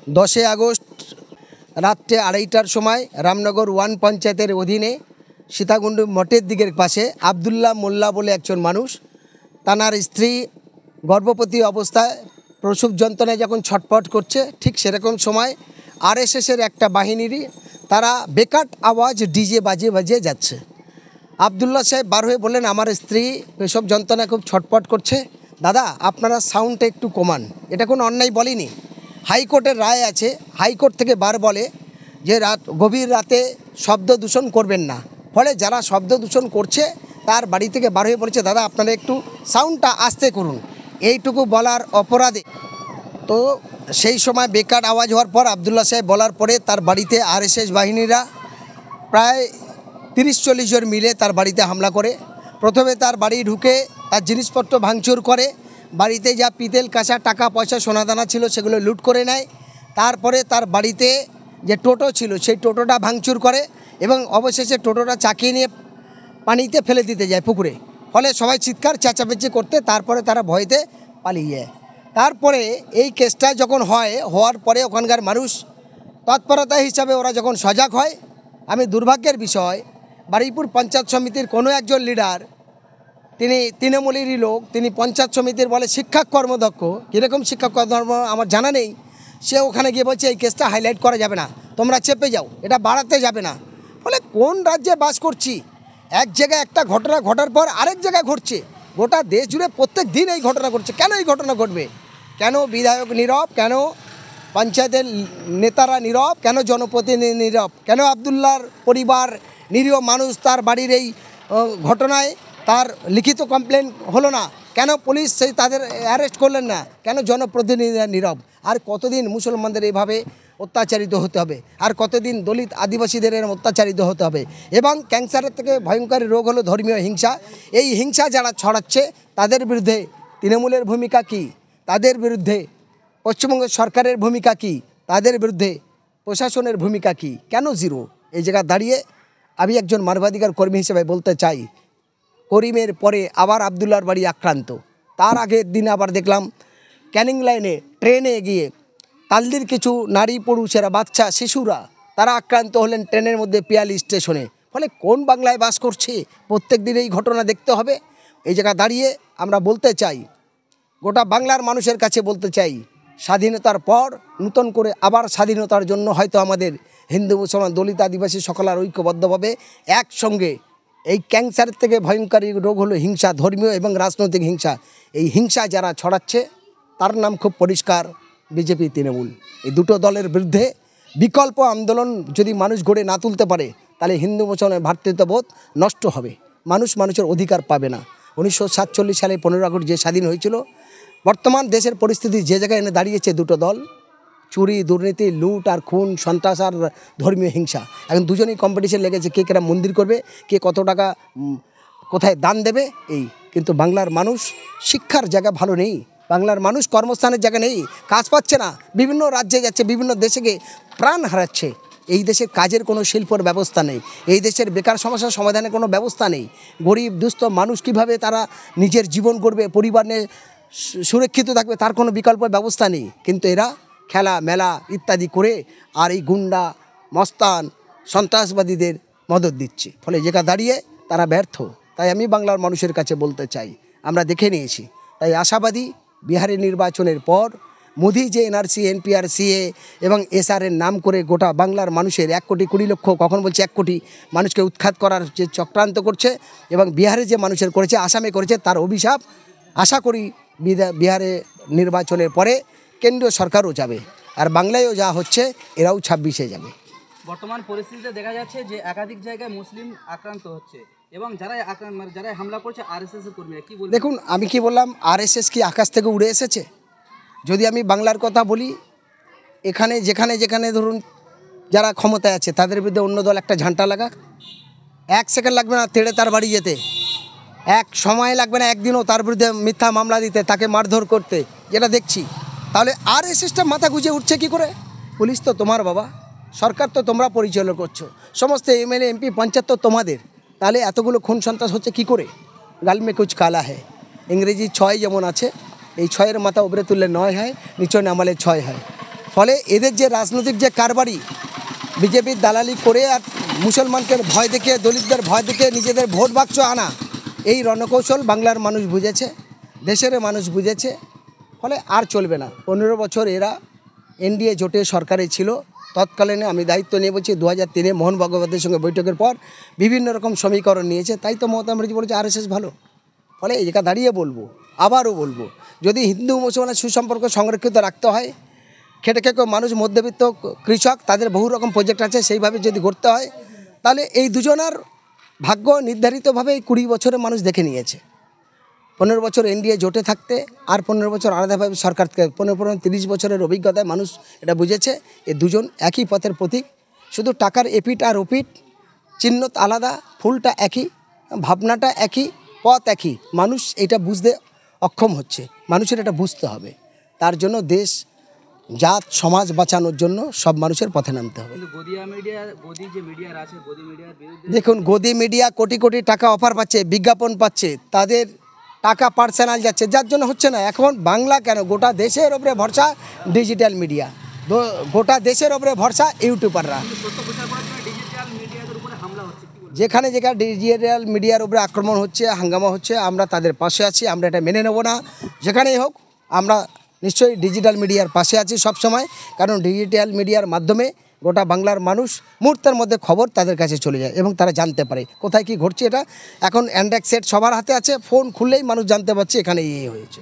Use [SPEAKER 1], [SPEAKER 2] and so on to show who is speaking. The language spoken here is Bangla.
[SPEAKER 1] 10 আগস্ট রাত্রে 2:30টার সময় রামনগর 1 পঞ্চায়েতের অধীনে সীতাকুণ্ড মঠের দিকের পাশে আবদুল্লাহ মোল্লা বলে একজন মানুষ, তানার স্ত্রী গর্ভবতী অবস্থায় প্রসব যন্ত্রণায় যখন ছটফট করছে, ঠিক সেরকম সময় আরএসএসের একটা বাহিনীরই তারা বেকাট আওয়াজ ডিজে বাজিয়ে যাচ্ছে। আবদুল্লাহ সাহেব বার হয়ে বললেন, আমার স্ত্রী প্রসব যন্ত্রণায় খুব ছটফট করছে, দাদা আপনারা সাউন্ডটা একটু কমান। এটা কোনো অন্যায় বলেনি, হাইকোর্টের রায় আছে। হাইকোর্ট থেকে বার বলে যে গভীর রাতে শব্দ দূষণ করবেন না। ফলে যারা শব্দ দূষণ করছে তার বাড়ি থেকে বার হয়ে বলেছে, দাদা আপনারা একটু সাউন্ডটা আস্তে করুন। এইটুকু বলার অপরাধে তো সেই সময় বেকার আওয়াজ হওয়ার পর আবদুল্লাহ সাহেব বলার পরে তার বাড়িতে আরএসএস বাহিনীরা প্রায় 30-40 জন মিলে তার বাড়িতে হামলা করে। প্রথমে তার বাড়ি ঢুকে তার জিনিসপত্র ভাঙচুর করে, বাড়িতে যা পিতল কাঁচা টাকা পয়সা সোনাদানা ছিল সেগুলো লুট করে নেয়। তারপরে তার বাড়িতে যে টোটো ছিল সেই টোটোটা ভাঙচুর করে এবং অবশেষে টোটোটা চাকিয়ে নিয়ে পানিতে ফেলে দিতে যায় পুকুরে। ফলে সবাই চিৎকার চেঁচামেচি করতে তারপরে তারা ভয়তে পালিয়ে যায়। তারপরে এই কেসটা যখন হওয়ার পরে ওখানকার মানুষ তৎপরতা হিসাবে ওরা যখন সজাগ হয়, আমি দুর্ভাগ্যের বিষয় বারুইপুর পঞ্চায়েত সমিতির কোনো একজন লিডার, তিনি তৃণমূলেরই লোক, তিনি পঞ্চায়েত সমিতির বলে শিক্ষা কর্মদক্ষ, কীরকম শিক্ষা কর্ম আমার জানা নেই, সে ওখানে গিয়ে বলছে এই কেসটা হাইলাইট করা যাবে না, তোমরা চেপে যাও, এটা বাড়াতে যাবে না। ফলে কোন রাজ্যে বাস করছি, এক জায়গায় একটা ঘটনা ঘটার পর আরেক জায়গায় ঘটছে, গোটা দেশ জুড়ে প্রত্যেক দিন এই ঘটনা ঘটছে। কেন এই ঘটনা ঘটবে? কেন বিধায়ক নীরব? কেন পঞ্চায়েতের নেতারা নীরব? কেন জনপ্রতিনিধি নীরব? কেন আবদুল্লাহর পরিবার নিরীহ মানুষ, তার বাড়ির এই ঘটনায় তার লিখিত কমপ্লেন হলো না? কেন পুলিশ সেই তাদের অ্যারেস্ট করলেন না? কেন জনপ্রতিনিধিরা নীরব? আর কতদিন মুসলমানদের এইভাবে অত্যাচারিত হতে হবে? আর কতদিন দলিত আদিবাসীদের অত্যাচারিত হতে হবে? এবং ক্যান্সারের থেকে ভয়ঙ্কর রোগ হলো ধর্মীয় হিংসা। এই হিংসা যারা ছড়াচ্ছে তাদের বিরুদ্ধে তৃণমূলের ভূমিকা কী? তাদের বিরুদ্ধে পশ্চিমবঙ্গ সরকারের ভূমিকা কী? তাদের বিরুদ্ধে প্রশাসনের ভূমিকা কী? কেন জিরো? এই জায়গায় দাঁড়িয়ে আমি একজন মানবাধিকার কর্মী হিসেবে বলতে চাই, করিমের পরে আবার আবদুল্লাহর বাড়ি আক্রান্ত। তার আগের দিন আবার দেখলাম ক্যানিং লাইনে ট্রেনে গিয়ে তালদির কিছু নারী পুরুষেরা, বাচ্চা শিশুরা তারা আক্রান্ত হলেন ট্রেনের মধ্যে পিয়ালি স্টেশনে। ফলে কোন বাংলায় বাস করছে? প্রত্যেক দিন এই ঘটনা দেখতে হবে। এই জায়গা দাঁড়িয়ে আমরা বলতে চাই, গোটা বাংলার মানুষের কাছে বলতে চাই, স্বাধীনতার পর নূতন করে আবার স্বাধীনতার জন্য হয়তো আমাদের হিন্দু মুসলমান দলিত আদিবাসী সকলের ঐক্যবদ্ধভাবে একসঙ্গে, এই ক্যান্সারের থেকে ভয়ঙ্করী রোগ হলো হিংসা, ধর্মীয় এবং রাজনৈতিক হিংসা। এই হিংসা যারা ছড়াচ্ছে তার নাম খুব পরিষ্কার, বিজেপি তৃণমূল। এই দুটো দলের বিরুদ্ধে বিকল্প আন্দোলন যদি মানুষ গড়ে না তুলতে পারে তাহলে হিন্দু মুসলমানের ভ্রাতৃত্ববোধ নষ্ট হবে, মানুষের অধিকার পাবে না। 1947 সালে 15 আগস্ট যে স্বাধীন হয়েছিল, বর্তমান দেশের পরিস্থিতি যে জায়গায় এনে দাঁড়িয়েছে, দুটো দল, চুরি, দুর্নীতি, লুট আর খুন, সন্ত্রাস আর ধর্মীয় হিংসা, এখন দুজনেই কম্পিটিশন লেগেছে কে কেরা মন্দির করবে, কে কত টাকা কোথায় দান দেবে। এই কিন্তু বাংলার মানুষ শিক্ষার জায়গা ভালো নেই, বাংলার মানুষ কর্মস্থানের জায়গা নেই, কাজ পাচ্ছে না, বিভিন্ন রাজ্যে যাচ্ছে, বিভিন্ন দেশে গিয়ে প্রাণ হারাচ্ছে। এই দেশের কাজের কোনো শিল্পর ব্যবস্থা নেই, এই দেশের বেকার সমস্যার সমাধানের কোনো ব্যবস্থা নেই। গরিব দুস্থ মানুষ কীভাবে তারা নিজের জীবন করবে, পরিবার নিয়ে সুরক্ষিত থাকবে, তার কোনো বিকল্প ব্যবস্থা নেই। কিন্তু এরা খেলা মেলা ইত্যাদি করে আর এই গুন্ডা মস্তান সন্ত্রাসবাদীদের মদত দিচ্ছে। ফলে জায়গা দাঁড়িয়ে তারা ব্যর্থ। তাই আমি বাংলার মানুষের কাছে বলতে চাই, আমরা দেখে নিয়েছি, তাই আশাবাদী বিহারের নির্বাচনের পর মোদি যে এনআরসি, এনপিআর, সিএ এবং এসআরের নাম করে গোটা বাংলার মানুষের 1,20,00,000, কখন বলছে 1 কোটি মানুষকে উৎখাত করার যে চক্রান্ত করছে এবং বিহারে যে মানুষের করেছে, আসামে করেছে, তার অভিশাপ আশা করি বিহারে নির্বাচনের পরে কেন্দ্রীয় সরকারও যাবে, আর বাংলায়ও যা হচ্ছে এরাও 26-এ যাবে।
[SPEAKER 2] বর্তমান পরিস্থিতিতে দেখা যাচ্ছে যে একাধিক জায়গায় মুসলিম আক্রান্ত হচ্ছে এবং যারা হামলা করছে আরএসএস এর কর্মীরা। কি বলবেন?
[SPEAKER 1] দেখুন, আমি কি বললাম, আরএসএস কি আকাশ থেকে উড়ে এসেছে? যদি আমি বাংলার কথা বলি, এখানে যেখানে ধরুন যারা ক্ষমতায় আছে তাদের বিরুদ্ধে অন্য দল একটা ঝান্টা লাগা, 1 সেকেন্ড লাগবে না তেড়ে তার বাড়ি যেতে, এক সময় লাগবে না একদিনও তার বিরুদ্ধে মিথ্যা মামলা দিতে, তাকে মারধর করতে, যেটা দেখছি। তাহলে আরএসএসটা মাথা গুঁজে উঠছে কি করে? পুলিশ তো তোমার বাবা, সরকার তো তোমরা পরিচালনা করছো, সমস্ত এমএলএ এমপি পঞ্চায়েত তো তোমাদের, তাহলে এতগুলো খুন সন্ত্রাস হচ্ছে কি করে? গাল মে কুছ কালা হ্যায়। ইংরেজি 6 যেমন আছে, এই 6-এর মাথা উপরে তুললে 9 হয়, নিচে নামালে 6 হয়। ফলে এদের যে রাজনৈতিক যে কারবারি, বিজেপির দালালি করে আর মুসলমানকে ভয় দেখিয়ে, দলিতদের ভয় দেখিয়ে নিজেদের ভোট বাক্স আনা, এই রণকৌশল বাংলার মানুষ বুঝেছে, দেশের মানুষ বুঝেছে। ফলে আর চলবে না। 15 বছর এরা এনডিএ জোটে সরকারে ছিল। তৎকালীনে আমি দায়িত্ব নিয়ে বলছি 2003-এ মোহন ভাগবতের সঙ্গে বৈঠকের পর বিভিন্ন রকম সমীকরণ নিয়েছে, তাই তো মমতা ব্যানার্জি বলেছে আরএসএস ভালো। ফলে এই জায়গা দাঁড়িয়ে বলবো, আবারও বলবো, যদি হিন্দু মুসলমানের সুসম্পর্ক সংরক্ষিত রাখতে হয়, খেটে খেটে মানুষ, মধ্যবিত্ত কৃষক, তাদের বহু রকম প্রজেক্ট আছে, সেইভাবে যদি করতে হয়, তাহলে এই দুজনার ভাগ্য নির্ধারিতভাবে এই 20 বছরে মানুষ দেখে নিয়েছে। 15 বছর এনডিএ জোটে থাকতে আর 15 বছর আলাদাভাবে সরকার থেকে 15-30 বছরের অভিজ্ঞতায় মানুষ এটা বুঝেছে এই দুজন একই পথের প্রতীক। শুধু টাকার এপিট আর ওপিট, চিহ্ন আলাদা, ফুলটা একই, ভাবনাটা একই, পথ একই। মানুষ এটা বুঝতে অক্ষম হচ্ছে। মানুষের এটা বুঝতে হবে। তার জন্য দেশ, জাত, সমাজ বাঁচানোর জন্য সব মানুষের পথে নামতে হবে।
[SPEAKER 2] কিন্তু গদি যে মিডিয়া আছে, গদি মিডিয়ার বিরুদ্ধে
[SPEAKER 1] দেখুন, গদি মিডিয়া কোটি কোটি টাকা অফার পাচ্ছে, বিজ্ঞাপন পাচ্ছে, তাদের টাকা পার্সোনাল যাচ্ছে, যার জন্য হচ্ছে না। এখন বাংলা কেন, গোটা দেশের ওপরে ভরসা ডিজিটাল মিডিয়া, গোটা দেশের ওপরে ভরসা ইউটিউবাররা।
[SPEAKER 2] সত্য প্রচার করার জন্য ডিজিটাল মিডিয়াদের উপরে হামলা হচ্ছে, কি বলবেন?
[SPEAKER 1] যেখানে যেখানে ডিজিটাল মিডিয়ার উপরে আক্রমণ হচ্ছে, হাঙ্গামা হচ্ছে, আমরা তাদের পাশে আছি। আমরা এটা মেনে নেব না। যেখানেই হোক আমরা নিশ্চয়ই ডিজিটাল মিডিয়ার পাশে আছি সব সময়। কারণ ডিজিটাল মিডিয়ার মাধ্যমে গোটা বাংলার মানুষ মুহূর্তের মধ্যে খবর তাদের কাছে চলে যায় এবং তারা জানতে পারে কোথায় কি ঘটছে। এটা এখন অ্যান্ড্রয়েড সেট সবার হাতে আছে, ফোন খুললেই মানুষ জানতে পারছে এখানে এই হয়েছে।